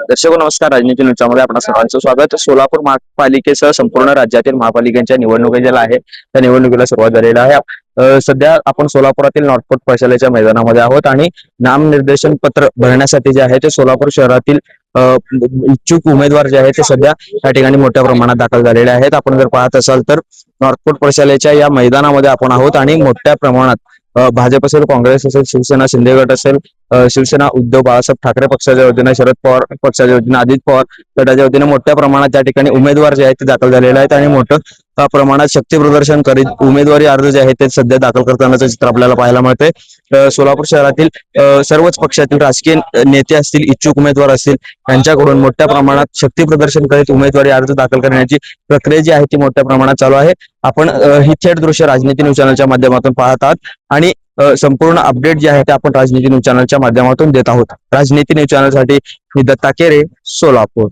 दर्शक नमस्कार. राजनीती न्यूजमध्ये आपणा सर्वांचं स्वागत. सोलापूर महापालिकेसह संपूर्ण राज्यातील महापालिकांच्या निवडणुका ज्या आहे त्या निवडणुकीला सुरुवात झालेली आहे. सध्या आपण सोलापुरातील नॉर्थपोर्ट प्रशालेच्या मैदानामध्ये आहोत आणि नामनिर्देशन पत्र भरण्यासाठी जे आहे ते सोलापूर शहरातील इच्छुक उमेदवार जे आहेत ते सध्या या ठिकाणी मोठ्या प्रमाणात दाखल झालेले आहेत. आपण जर पाहत असाल तर नॉर्थपोर्ट प्रशालेच्या या मैदानामध्ये आपण आहोत आणि मोठ्या प्रमाणात भाजप असेल, काँग्रेस असेल, शिवसेना शिंदे गट असेल, शिवसेना उद्धव बाळासाहेब ठाकरे पक्षाच्या वतीने, शरद पवार पक्षाच्या वतीने, अजित पवार गटाच्या वतीने मोठ्या प्रमाणात त्या ठिकाणी उमेदवार जे आहेत ते दाखल झालेले आहेत आणि मोठं प्रमाणात शक्ती प्रदर्शन करीत उमेदवारी अर्ज जे आहेत ते सध्या दाखल करतानाचं चित्र आपल्याला पाहायला मिळते. सोलापूर शहरातील सर्वच पक्षातील राजकीय नेते असतील, इच्छुक उमेदवार असतील, यांच्याकडून मोठ्या प्रमाणात शक्ती प्रदर्शन करीत उमेदवारी अर्ज दाखल करण्याची प्रक्रिया जी आहे ती मोठ्या प्रमाणात चालू आहे. आपण ही थेट दृश्य राजनीती न्यूज चॅनलच्या माध्यमातून पाहत आहात आणि संपूर्ण अपडेट जे आहे ते आपण राजनीती न्यूज चॅनलच्या माध्यमातून देत आहोत. राजनीती न्यूज चॅनलसाठी मी दत्ता केरे, सोलापूर.